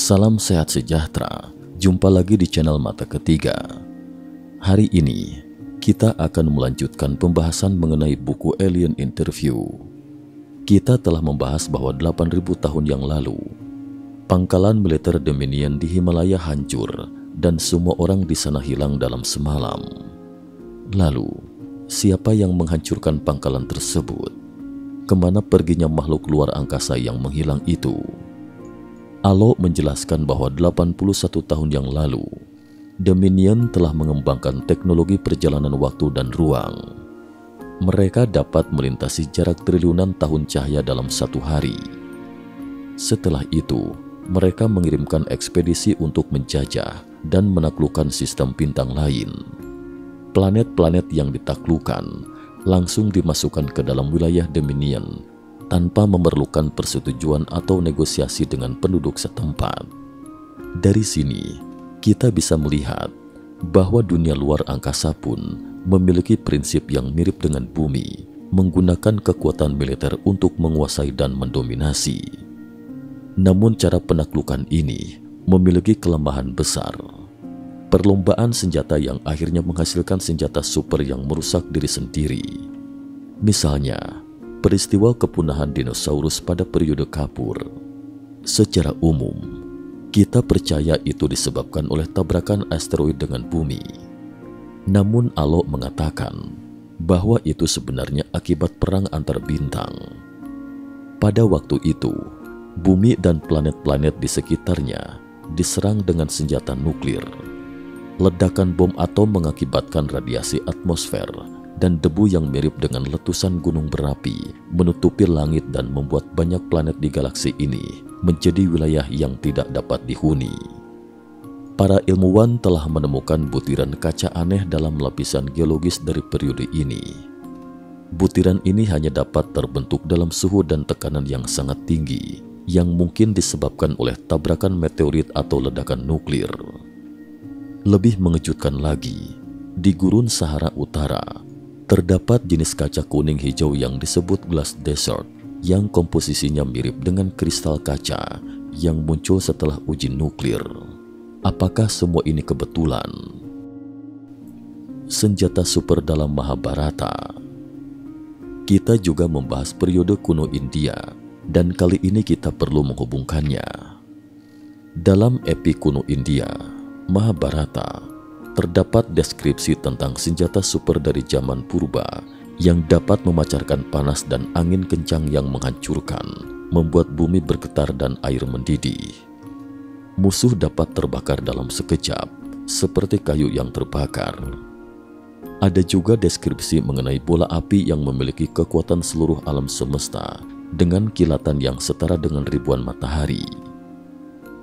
Salam sehat sejahtera, jumpa lagi di channel Mata Ketiga. Hari ini, kita akan melanjutkan pembahasan mengenai buku Alien Interview. Kita telah membahas bahwa 8.000 tahun yang lalu, pangkalan militer Dominion di Himalaya hancur dan semua orang di sana hilang dalam semalam. Lalu, siapa yang menghancurkan pangkalan tersebut? Kemana perginya makhluk luar angkasa yang menghilang itu? Alo menjelaskan bahwa 81 tahun yang lalu, Dominion telah mengembangkan teknologi perjalanan waktu dan ruang. Mereka dapat melintasi jarak triliunan tahun cahaya dalam satu hari. Setelah itu, mereka mengirimkan ekspedisi untuk menjajah dan menaklukkan sistem bintang lain. Planet-planet yang ditaklukkan langsung dimasukkan ke dalam wilayah Dominion tanpa memerlukan persetujuan atau negosiasi dengan penduduk setempat. Dari sini, kita bisa melihat bahwa dunia luar angkasa pun memiliki prinsip yang mirip dengan bumi, menggunakan kekuatan militer untuk menguasai dan mendominasi. Namun cara penaklukan ini memiliki kelemahan besar. Perlombaan senjata yang akhirnya menghasilkan senjata super yang merusak diri sendiri. Misalnya, peristiwa kepunahan dinosaurus pada periode Kapur. Secara umum, kita percaya itu disebabkan oleh tabrakan asteroid dengan bumi. Namun Alo mengatakan bahwa itu sebenarnya akibat perang antar bintang. Pada waktu itu, bumi dan planet-planet di sekitarnya diserang dengan senjata nuklir. Ledakan bom atom mengakibatkan radiasi atmosfer dan debu yang mirip dengan letusan gunung berapi menutupi langit dan membuat banyak planet di galaksi ini menjadi wilayah yang tidak dapat dihuni. Para ilmuwan telah menemukan butiran kaca aneh dalam lapisan geologis dari periode ini. Butiran ini hanya dapat terbentuk dalam suhu dan tekanan yang sangat tinggi, yang mungkin disebabkan oleh tabrakan meteorit atau ledakan nuklir. Lebih mengejutkan lagi, di gurun Sahara Utara, terdapat jenis kaca kuning hijau yang disebut glass desert yang komposisinya mirip dengan kristal kaca yang muncul setelah uji nuklir. Apakah semua ini kebetulan? Senjata super dalam Mahabharata. Kita juga membahas periode kuno India dan kali ini kita perlu menghubungkannya. Dalam epi kuno India, Mahabharata, terdapat deskripsi tentang senjata super dari zaman purba yang dapat memancarkan panas dan angin kencang yang menghancurkan, membuat bumi bergetar dan air mendidih. Musuh dapat terbakar dalam sekejap, seperti kayu yang terbakar. Ada juga deskripsi mengenai bola api yang memiliki kekuatan seluruh alam semesta dengan kilatan yang setara dengan ribuan matahari.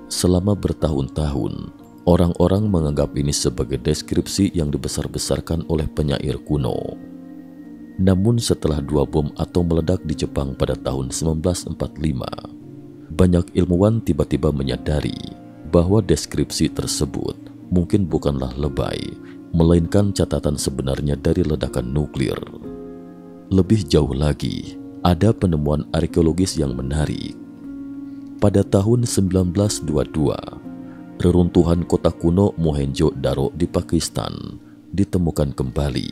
Selama bertahun-tahun, orang-orang menganggap ini sebagai deskripsi yang dibesar-besarkan oleh penyair kuno. Namun setelah 2 bom atom meledak di Jepang pada tahun 1945, banyak ilmuwan tiba-tiba menyadari bahwa deskripsi tersebut mungkin bukanlah lebay, melainkan catatan sebenarnya dari ledakan nuklir. Lebih jauh lagi, ada penemuan arkeologis yang menarik. Pada tahun 1922, reruntuhan kota kuno Mohenjo-daro di Pakistan ditemukan kembali.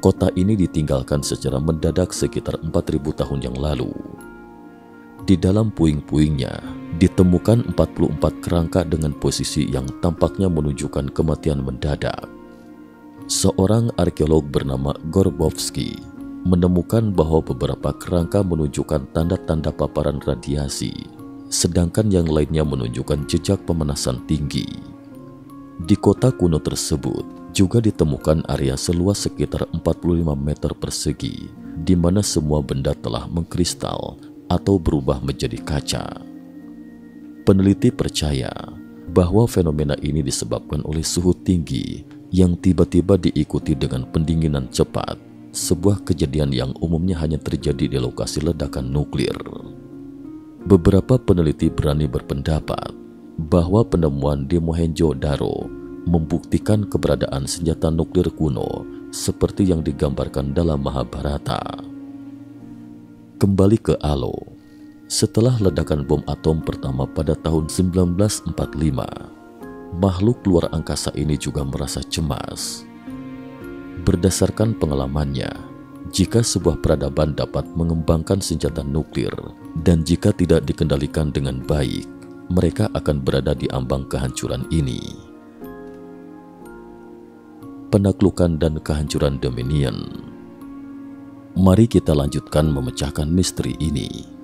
Kota ini ditinggalkan secara mendadak sekitar 4.000 tahun yang lalu. Di dalam puing-puingnya ditemukan 44 kerangka dengan posisi yang tampaknya menunjukkan kematian mendadak. Seorang arkeolog bernama Gorbowski menemukan bahwa beberapa kerangka menunjukkan tanda-tanda paparan radiasi, sedangkan yang lainnya menunjukkan jejak pemanasan tinggi. Di kota kuno tersebut juga ditemukan area seluas sekitar 45 meter persegi, di mana semua benda telah mengkristal atau berubah menjadi kaca. Peneliti percaya bahwa fenomena ini disebabkan oleh suhu tinggi yang tiba-tiba diikuti dengan pendinginan cepat, sebuah kejadian yang umumnya hanya terjadi di lokasi ledakan nuklir. Beberapa peneliti berani berpendapat bahwa penemuan di Mohenjo-daro membuktikan keberadaan senjata nuklir kuno seperti yang digambarkan dalam Mahabharata. Kembali ke Alo, Setelah ledakan bom atom pertama pada tahun 1945, makhluk luar angkasa ini juga merasa cemas. Berdasarkan pengalamannya, jika sebuah peradaban dapat mengembangkan senjata nuklir dan jika tidak dikendalikan dengan baik, mereka akan berada di ambang kehancuran ini. Penaklukan dan kehancuran Dominion. Mari kita lanjutkan memecahkan misteri ini.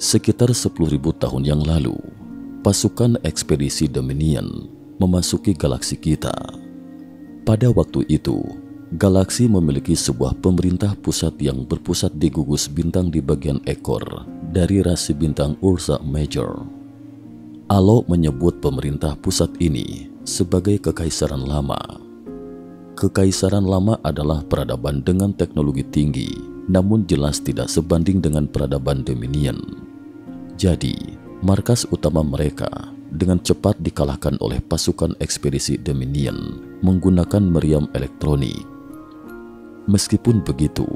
Sekitar 10.000 tahun yang lalu, pasukan ekspedisi Dominion memasuki galaksi kita. Pada waktu itu, galaksi memiliki sebuah pemerintah pusat yang berpusat di gugus bintang di bagian ekor dari rasi bintang Ursa Major. Alo menyebut pemerintah pusat ini sebagai Kekaisaran Lama. Kekaisaran Lama adalah peradaban dengan teknologi tinggi, namun jelas tidak sebanding dengan peradaban Dominion. Jadi, markas utama mereka dengan cepat dikalahkan oleh pasukan ekspedisi Dominion menggunakan meriam elektronik. Meskipun begitu,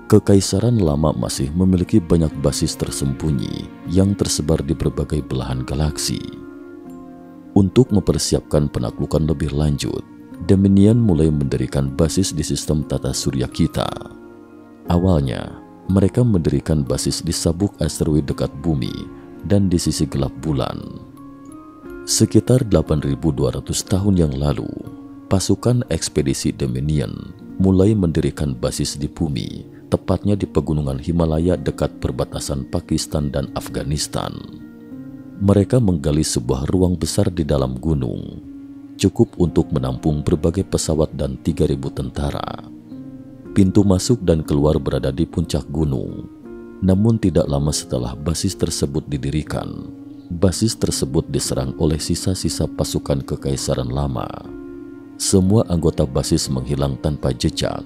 Kekaisaran Lama masih memiliki banyak basis tersembunyi yang tersebar di berbagai belahan galaksi. Untuk mempersiapkan penaklukan lebih lanjut, Dominion mulai mendirikan basis di sistem tata surya kita. Awalnya, mereka mendirikan basis di sabuk asteroid dekat bumi dan di sisi gelap bulan. Sekitar 8.200 tahun yang lalu, pasukan ekspedisi Dominion mulai mendirikan basis di bumi, tepatnya di pegunungan Himalaya dekat perbatasan Pakistan dan Afghanistan. Mereka menggali sebuah ruang besar di dalam gunung, cukup untuk menampung berbagai pesawat dan 3.000 tentara. Pintu masuk dan keluar berada di puncak gunung. Namun tidak lama setelah basis tersebut didirikan, basis tersebut diserang oleh sisa-sisa pasukan Kekaisaran Lama. Semua anggota basis menghilang tanpa jejak.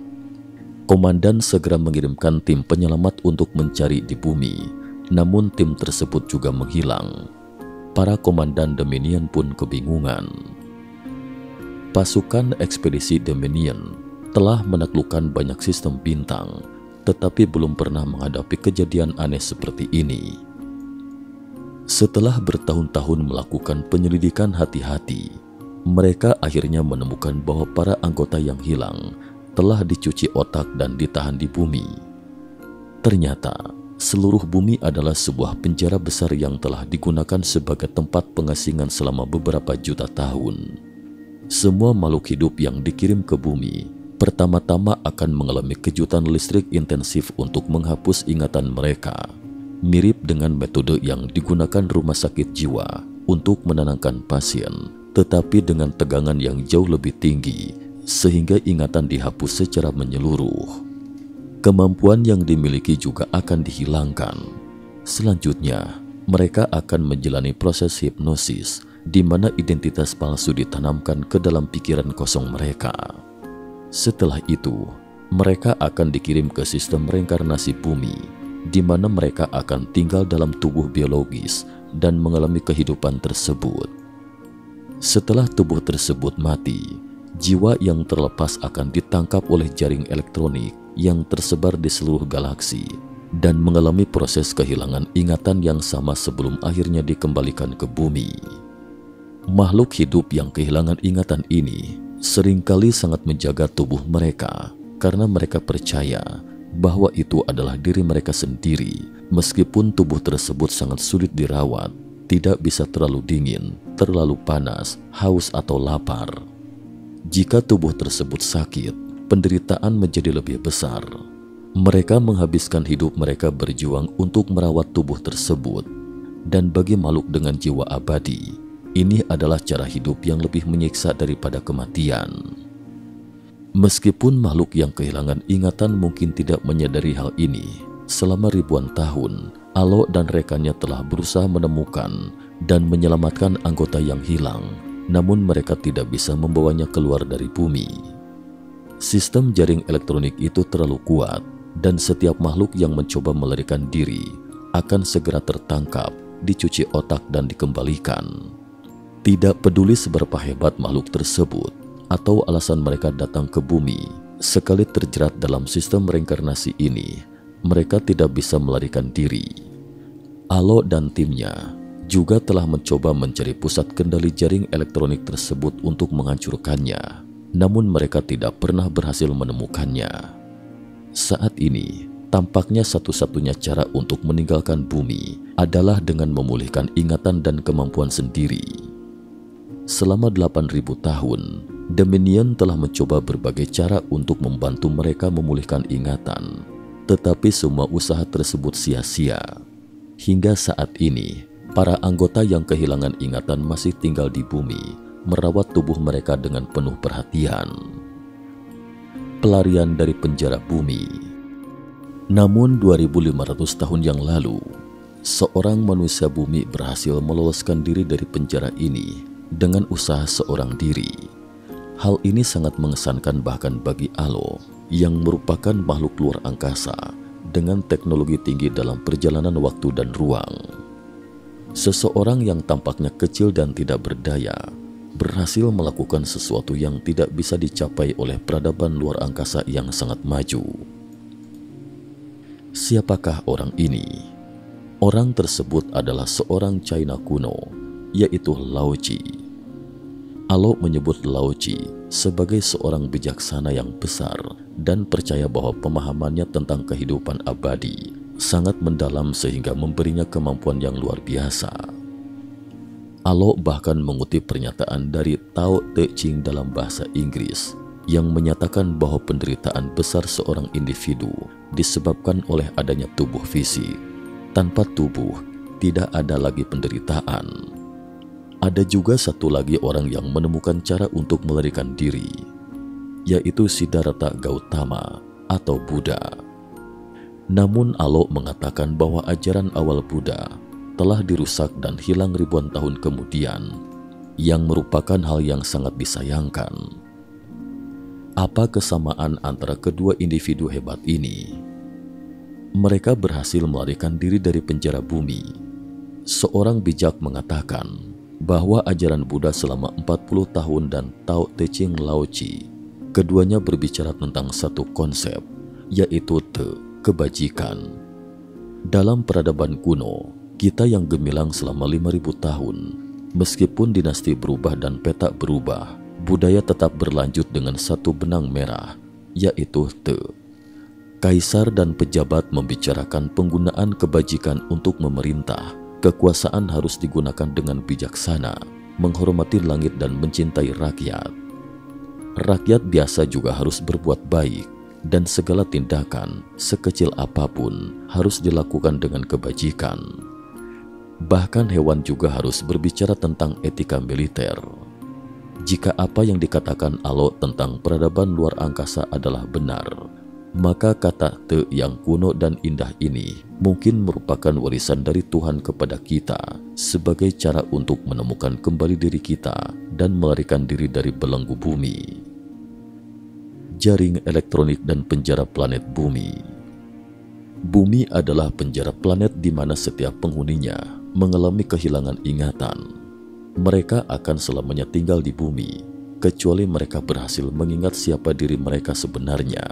Komandan segera mengirimkan tim penyelamat untuk mencari di bumi, namun tim tersebut juga menghilang. Para komandan Dominion pun kebingungan. Pasukan ekspedisi Dominion telah menaklukkan banyak sistem bintang, tetapi belum pernah menghadapi kejadian aneh seperti ini. Setelah bertahun-tahun melakukan penyelidikan hati-hati, mereka akhirnya menemukan bahwa para anggota yang hilang telah dicuci otak dan ditahan di bumi. Ternyata, seluruh bumi adalah sebuah penjara besar yang telah digunakan sebagai tempat pengasingan selama beberapa juta tahun. Semua makhluk hidup yang dikirim ke bumi pertama-tama akan mengalami kejutan listrik intensif untuk menghapus ingatan mereka, mirip dengan metode yang digunakan rumah sakit jiwa untuk menenangkan pasien, tetapi dengan tegangan yang jauh lebih tinggi sehingga ingatan dihapus secara menyeluruh. Kemampuan yang dimiliki juga akan dihilangkan. Selanjutnya, mereka akan menjalani proses hipnosis di mana identitas palsu ditanamkan ke dalam pikiran kosong mereka. Setelah itu, mereka akan dikirim ke sistem reinkarnasi bumi, di mana mereka akan tinggal dalam tubuh biologis dan mengalami kehidupan tersebut. Setelah tubuh tersebut mati, jiwa yang terlepas akan ditangkap oleh jaring elektronik yang tersebar di seluruh galaksi dan mengalami proses kehilangan ingatan yang sama sebelum akhirnya dikembalikan ke bumi. Makhluk hidup yang kehilangan ingatan ini seringkali sangat menjaga tubuh mereka karena mereka percaya bahwa itu adalah diri mereka sendiri, meskipun tubuh tersebut sangat sulit dirawat, tidak bisa terlalu dingin, terlalu panas, haus atau lapar. Jika tubuh tersebut sakit, penderitaan menjadi lebih besar. Mereka menghabiskan hidup mereka berjuang untuk merawat tubuh tersebut. Dan bagi makhluk dengan jiwa abadi, ini adalah cara hidup yang lebih menyiksa daripada kematian. Meskipun makhluk yang kehilangan ingatan mungkin tidak menyadari hal ini, selama ribuan tahun, Alo dan rekannya telah berusaha menemukan dan menyelamatkan anggota yang hilang, namun mereka tidak bisa membawanya keluar dari bumi. Sistem jaring elektronik itu terlalu kuat, dan setiap makhluk yang mencoba melarikan diri akan segera tertangkap, dicuci otak dan dikembalikan. Tidak peduli seberapa hebat makhluk tersebut atau alasan mereka datang ke bumi, sekali terjerat dalam sistem reinkarnasi ini, mereka tidak bisa melarikan diri. Alo dan timnya juga telah mencoba mencari pusat kendali jaring elektronik tersebut untuk menghancurkannya, namun mereka tidak pernah berhasil menemukannya. Saat ini, tampaknya satu-satunya cara untuk meninggalkan bumi adalah dengan memulihkan ingatan dan kemampuan sendiri. Selama 8.000 tahun, Dominion telah mencoba berbagai cara untuk membantu mereka memulihkan ingatan, tetapi semua usaha tersebut sia-sia. Hingga saat ini, para anggota yang kehilangan ingatan masih tinggal di bumi, merawat tubuh mereka dengan penuh perhatian. Pelarian dari penjara bumi. Namun 2500 tahun yang lalu, seorang manusia bumi berhasil meloloskan diri dari penjara ini dengan usaha seorang diri. Hal ini sangat mengesankan bahkan bagi Alo yang merupakan makhluk luar angkasa dengan teknologi tinggi dalam perjalanan waktu dan ruang. Seseorang yang tampaknya kecil dan tidak berdaya berhasil melakukan sesuatu yang tidak bisa dicapai oleh peradaban luar angkasa yang sangat maju. Siapakah orang ini? Orang tersebut adalah seorang China kuno, yaitu Lao Ji. Alo menyebut Lao Ji sebagai seorang bijaksana yang besar dan percaya bahwa pemahamannya tentang kehidupan abadi sangat mendalam sehingga memberinya kemampuan yang luar biasa. Alo bahkan mengutip pernyataan dari Tao Te Ching dalam bahasa Inggris yang menyatakan bahwa penderitaan besar seorang individu disebabkan oleh adanya tubuh fisik. Tanpa tubuh, tidak ada lagi penderitaan. Ada juga satu lagi orang yang menemukan cara untuk melarikan diri, yaitu Siddhartha Gautama atau Buddha. Namun Alo mengatakan bahwa ajaran awal Buddha telah dirusak dan hilang ribuan tahun kemudian, yang merupakan hal yang sangat disayangkan. Apa kesamaan antara kedua individu hebat ini? Mereka berhasil melarikan diri dari penjara bumi. Seorang bijak mengatakan bahwa ajaran Buddha selama 40 tahun dan Tao Te Ching Lao Ji, keduanya berbicara tentang satu konsep, yaitu kebajikan. Dalam peradaban kuno, kita yang gemilang selama 5.000 tahun, meskipun dinasti berubah dan peta berubah, budaya tetap berlanjut dengan satu benang merah, yaitu Kaisar dan pejabat membicarakan penggunaan kebajikan untuk memerintah. Kekuasaan harus digunakan dengan bijaksana, menghormati langit dan mencintai rakyat. Rakyat biasa juga harus berbuat baik, dan segala tindakan, sekecil apapun, harus dilakukan dengan kebajikan. Bahkan hewan juga harus berbicara tentang etika militer. Jika apa yang dikatakan Alo tentang peradaban luar angkasa adalah benar, maka kata Te yang kuno dan indah ini mungkin merupakan warisan dari Tuhan kepada kita sebagai cara untuk menemukan kembali diri kita dan melarikan diri dari belenggu bumi. Jaring elektronik dan penjara planet bumi. Bumi adalah penjara planet di mana setiap penghuninya mengalami kehilangan ingatan. Mereka akan selamanya tinggal di bumi, kecuali mereka berhasil mengingat siapa diri mereka sebenarnya.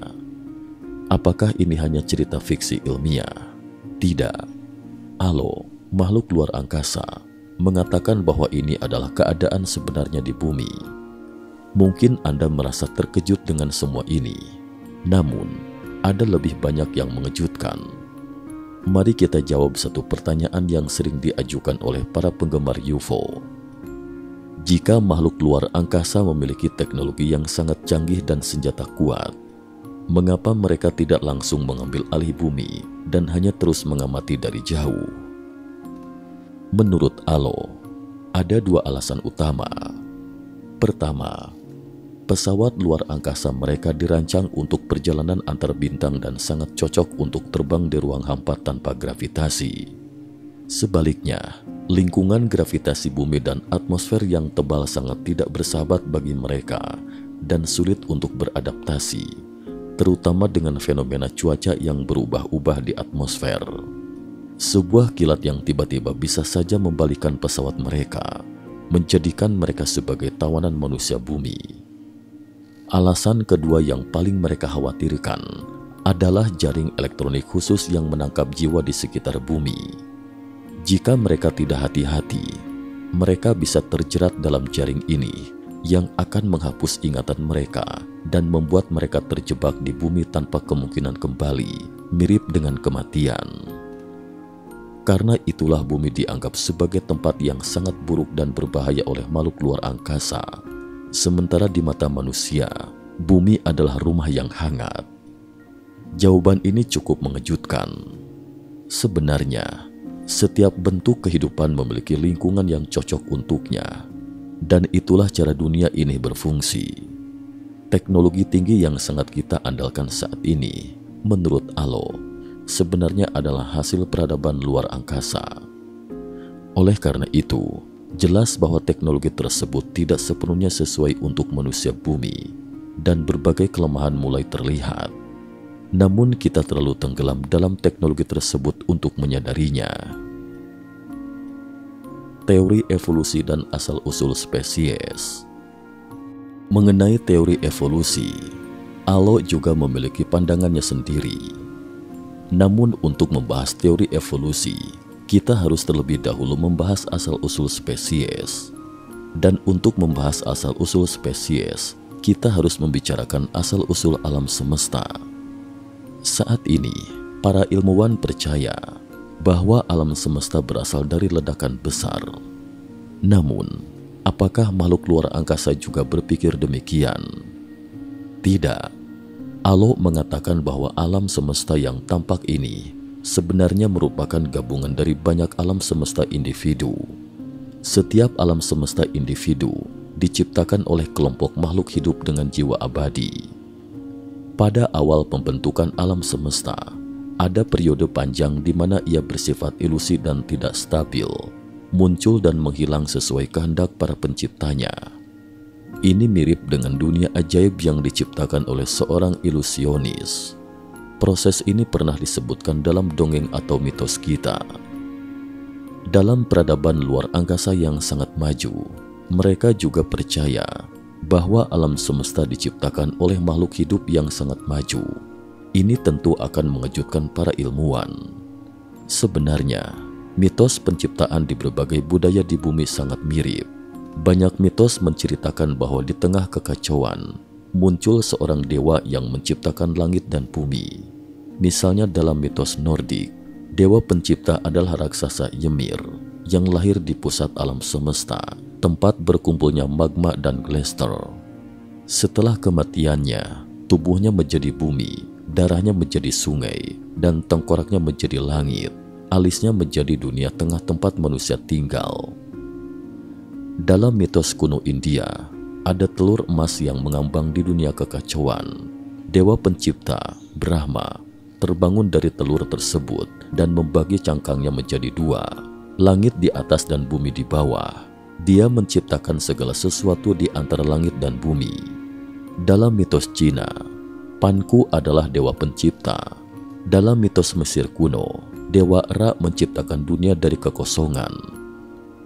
Apakah ini hanya cerita fiksi ilmiah? Tidak. Alo, makhluk luar angkasa, mengatakan bahwa ini adalah keadaan sebenarnya di bumi. Mungkin Anda merasa terkejut dengan semua ini, namun ada lebih banyak yang mengejutkan. Mari kita jawab satu pertanyaan yang sering diajukan oleh para penggemar UFO. Jika makhluk luar angkasa memiliki teknologi yang sangat canggih dan senjata kuat, mengapa mereka tidak langsung mengambil alih bumi dan hanya terus mengamati dari jauh? Menurut Alo, ada dua alasan utama. Pertama, pesawat luar angkasa mereka dirancang untuk perjalanan antar bintang dan sangat cocok untuk terbang di ruang hampa tanpa gravitasi. Sebaliknya, lingkungan gravitasi bumi dan atmosfer yang tebal sangat tidak bersahabat bagi mereka dan sulit untuk beradaptasi, terutama dengan fenomena cuaca yang berubah-ubah di atmosfer. Sebuah kilat yang tiba-tiba bisa saja membalikkan pesawat mereka, menjadikan mereka sebagai tawanan manusia bumi. Alasan kedua yang paling mereka khawatirkan adalah jaring elektronik khusus yang menangkap jiwa di sekitar bumi. Jika mereka tidak hati-hati, mereka bisa terjerat dalam jaring ini yang akan menghapus ingatan mereka dan membuat mereka terjebak di bumi tanpa kemungkinan kembali, mirip dengan kematian. Karena itulah bumi dianggap sebagai tempat yang sangat buruk dan berbahaya oleh makhluk luar angkasa. Sementara di mata manusia, bumi adalah rumah yang hangat. Jawaban ini cukup mengejutkan. Sebenarnya, setiap bentuk kehidupan memiliki lingkungan yang cocok untuknya, dan itulah cara dunia ini berfungsi. Teknologi tinggi yang sangat kita andalkan saat ini, menurut Alo, sebenarnya adalah hasil peradaban luar angkasa. Oleh karena itu, jelas bahwa teknologi tersebut tidak sepenuhnya sesuai untuk manusia bumi, dan berbagai kelemahan mulai terlihat. Namun kita terlalu tenggelam dalam teknologi tersebut untuk menyadarinya. Teori evolusi dan asal-usul spesies. Mengenai teori evolusi, Alo juga memiliki pandangannya sendiri. Namun untuk membahas teori evolusi, kita harus terlebih dahulu membahas asal-usul spesies. Dan untuk membahas asal-usul spesies, kita harus membicarakan asal-usul alam semesta. Saat ini, para ilmuwan percaya bahwa alam semesta berasal dari ledakan besar. Namun, apakah makhluk luar angkasa juga berpikir demikian? Tidak. Alo mengatakan bahwa alam semesta yang tampak ini sebenarnya merupakan gabungan dari banyak alam semesta individu. Setiap alam semesta individu diciptakan oleh kelompok makhluk hidup dengan jiwa abadi. Pada awal pembentukan alam semesta, ada periode panjang di mana ia bersifat ilusi dan tidak stabil, muncul dan menghilang sesuai kehendak para penciptanya. Ini mirip dengan dunia ajaib yang diciptakan oleh seorang ilusionis. Proses ini pernah disebutkan dalam dongeng atau mitos kita. Dalam peradaban luar angkasa yang sangat maju, mereka juga percaya bahwa alam semesta diciptakan oleh makhluk hidup yang sangat maju. Ini tentu akan mengejutkan para ilmuwan. Sebenarnya, mitos penciptaan di berbagai budaya di bumi sangat mirip. Banyak mitos menceritakan bahwa di tengah kekacauan, muncul seorang dewa yang menciptakan langit dan bumi. Misalnya dalam mitos Nordik, dewa pencipta adalah raksasa Ymir yang lahir di pusat alam semesta, tempat berkumpulnya magma dan glester. Setelah kematiannya, tubuhnya menjadi bumi, darahnya menjadi sungai, dan tengkoraknya menjadi langit. Alisnya menjadi dunia tengah tempat manusia tinggal. Dalam mitos kuno India, ada telur emas yang mengambang di dunia kekacauan. Dewa pencipta, Brahma, terbangun dari telur tersebut dan membagi cangkangnya menjadi dua, langit di atas dan bumi di bawah. Dia menciptakan segala sesuatu di antara langit dan bumi. Dalam mitos Cina, Panku adalah dewa pencipta. Dalam mitos Mesir kuno, dewa Ra menciptakan dunia dari kekosongan.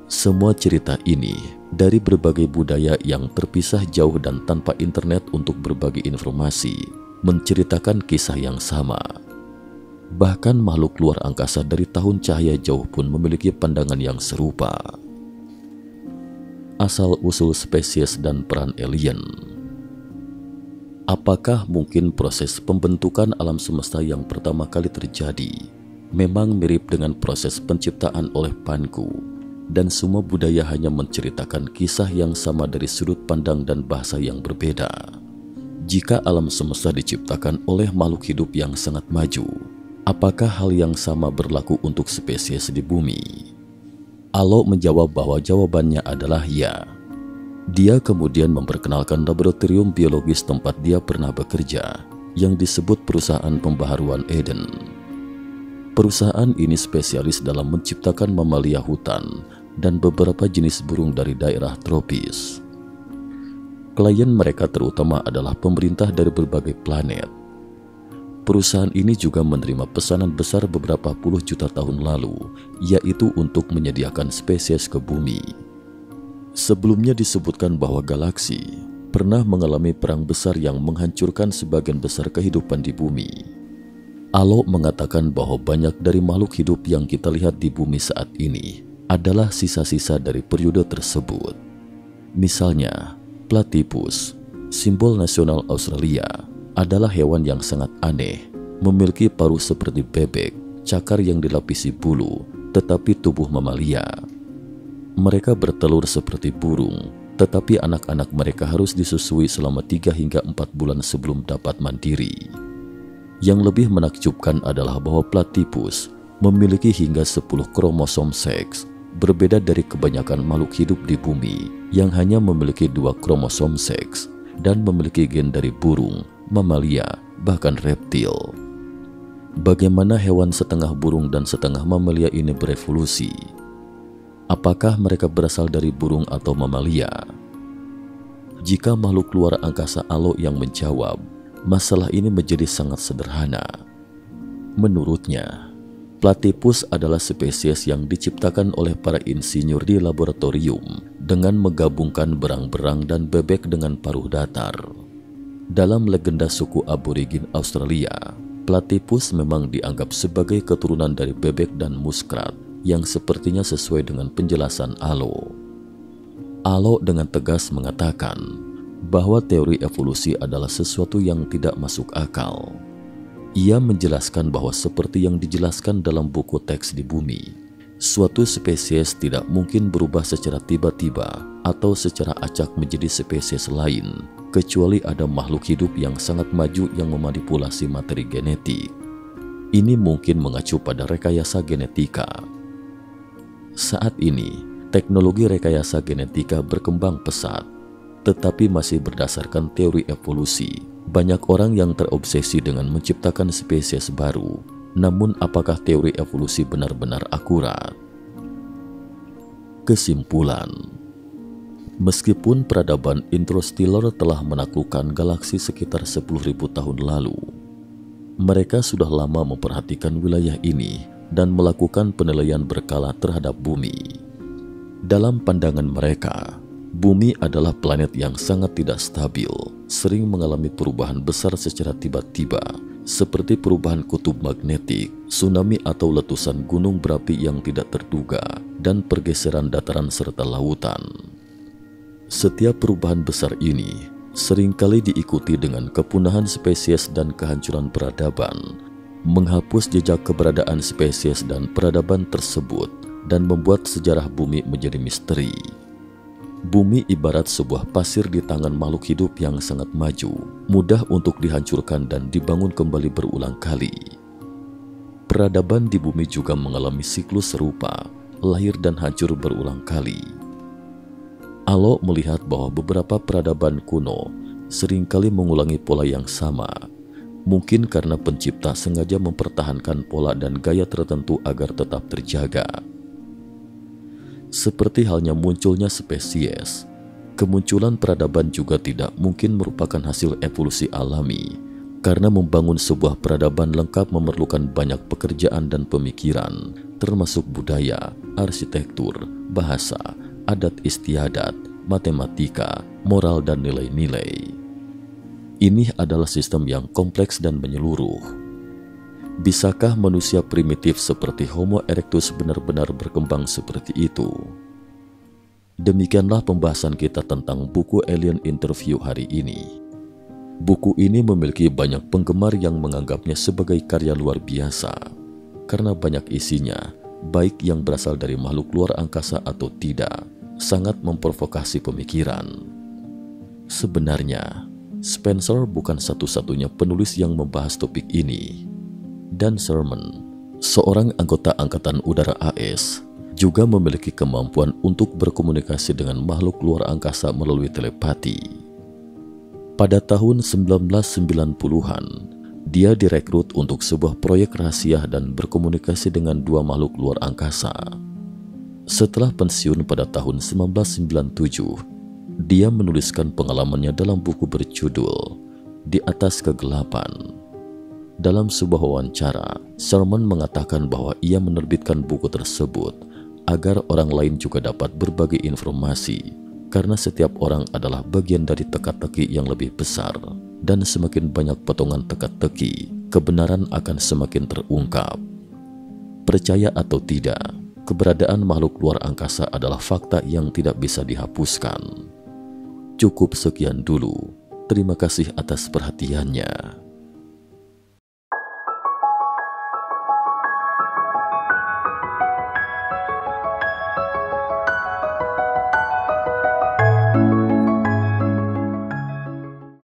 Semua cerita ini dari berbagai budaya yang terpisah jauh dan tanpa internet untuk berbagi informasi, menceritakan kisah yang sama. Bahkan makhluk luar angkasa dari tahun cahaya jauh pun memiliki pandangan yang serupa. Asal-usul spesies dan peran alien. Apakah mungkin proses pembentukan alam semesta yang pertama kali terjadi memang mirip dengan proses penciptaan oleh Panku, dan semua budaya hanya menceritakan kisah yang sama dari sudut pandang dan bahasa yang berbeda? Jika alam semesta diciptakan oleh makhluk hidup yang sangat maju, apakah hal yang sama berlaku untuk spesies di bumi? Alo menjawab bahwa jawabannya adalah ya. Dia kemudian memperkenalkan laboratorium biologis tempat dia pernah bekerja, yang disebut Perusahaan Pembaharuan Eden. Perusahaan ini spesialis dalam menciptakan mamalia hutan dan beberapa jenis burung dari daerah tropis. Klien mereka terutama adalah pemerintah dari berbagai planet. Perusahaan ini juga menerima pesanan besar beberapa puluh juta tahun lalu, yaitu untuk menyediakan spesies ke bumi. Sebelumnya disebutkan bahwa galaksi pernah mengalami perang besar yang menghancurkan sebagian besar kehidupan di bumi. Alo mengatakan bahwa banyak dari makhluk hidup yang kita lihat di bumi saat ini adalah sisa-sisa dari periode tersebut. Misalnya, platypus, simbol nasional Australia, adalah hewan yang sangat aneh, memiliki paruh seperti bebek, cakar yang dilapisi bulu, tetapi tubuh mamalia. Mereka bertelur seperti burung, tetapi anak-anak mereka harus disusui selama 3 hingga 4 bulan sebelum dapat mandiri. Yang lebih menakjubkan adalah bahwa platypus memiliki hingga 10 kromosom seks, berbeda dari kebanyakan makhluk hidup di bumi yang hanya memiliki 2 kromosom seks dan memiliki gen dari burung, mamalia, bahkan reptil. Bagaimana hewan setengah burung dan setengah mamalia ini berevolusi? Apakah mereka berasal dari burung atau mamalia? Jika makhluk luar angkasa Alo yang menjawab, masalah ini menjadi sangat sederhana. Menurutnya, platypus adalah spesies yang diciptakan oleh para insinyur di laboratorium dengan menggabungkan berang-berang dan bebek dengan paruh datar. Dalam legenda suku aborigin Australia, platypus memang dianggap sebagai keturunan dari bebek dan muskrat yang sepertinya sesuai dengan penjelasan Alo. Alo dengan tegas mengatakan bahwa teori evolusi adalah sesuatu yang tidak masuk akal. Ia menjelaskan bahwa seperti yang dijelaskan dalam buku teks di bumi, suatu spesies tidak mungkin berubah secara tiba-tiba atau secara acak menjadi spesies lain, kecuali ada makhluk hidup yang sangat maju yang memanipulasi materi genetik. Ini mungkin mengacu pada rekayasa genetika. Saat ini, teknologi rekayasa genetika berkembang pesat, tetapi masih berdasarkan teori evolusi. Banyak orang yang terobsesi dengan menciptakan spesies baru. Namun apakah teori evolusi benar-benar akurat? Kesimpulan: meskipun peradaban interstellar telah menaklukkan galaksi sekitar 10.000 tahun lalu, mereka sudah lama memperhatikan wilayah ini dan melakukan penilaian berkala terhadap bumi. Dalam pandangan mereka, bumi adalah planet yang sangat tidak stabil, sering mengalami perubahan besar secara tiba-tiba, seperti perubahan kutub magnetik, tsunami atau letusan gunung berapi yang tidak terduga, dan pergeseran dataran serta lautan. Setiap perubahan besar ini seringkali diikuti dengan kepunahan spesies dan kehancuran peradaban, menghapus jejak keberadaan spesies dan peradaban tersebut, dan membuat sejarah bumi menjadi misteri. Bumi ibarat sebuah pasir di tangan makhluk hidup yang sangat maju, mudah untuk dihancurkan dan dibangun kembali berulang kali. Peradaban di bumi juga mengalami siklus serupa, lahir dan hancur berulang kali. Alo melihat bahwa beberapa peradaban kuno seringkali mengulangi pola yang sama, mungkin karena pencipta sengaja mempertahankan pola dan gaya tertentu agar tetap terjaga. Seperti halnya munculnya spesies, kemunculan peradaban juga tidak mungkin merupakan hasil evolusi alami, karena membangun sebuah peradaban lengkap memerlukan banyak pekerjaan dan pemikiran, termasuk budaya, arsitektur, bahasa, adat istiadat, matematika, moral, dan nilai-nilai. Ini adalah sistem yang kompleks dan menyeluruh. Bisakah manusia primitif seperti Homo erectus benar-benar berkembang seperti itu? Demikianlah pembahasan kita tentang buku Alien Interview hari ini. Buku ini memiliki banyak penggemar yang menganggapnya sebagai karya luar biasa, karena banyak isinya, baik yang berasal dari makhluk luar angkasa atau tidak, sangat memprovokasi pemikiran. Sebenarnya, Spencer bukan satu-satunya penulis yang membahas topik ini. Dan Sherman, seorang anggota Angkatan Udara AS, juga memiliki kemampuan untuk berkomunikasi dengan makhluk luar angkasa melalui telepati. Pada tahun 1990-an, dia direkrut untuk sebuah proyek rahasia dan berkomunikasi dengan 2 makhluk luar angkasa. Setelah pensiun pada tahun 1997, dia menuliskan pengalamannya dalam buku berjudul Di Atas Kegelapan. Dalam sebuah wawancara, Sherman mengatakan bahwa ia menerbitkan buku tersebut agar orang lain juga dapat berbagi informasi, karena setiap orang adalah bagian dari teka-teki yang lebih besar, dan semakin banyak potongan teka-teki, kebenaran akan semakin terungkap. Percaya atau tidak, keberadaan makhluk luar angkasa adalah fakta yang tidak bisa dihapuskan. Cukup sekian dulu. Terima kasih atas perhatiannya.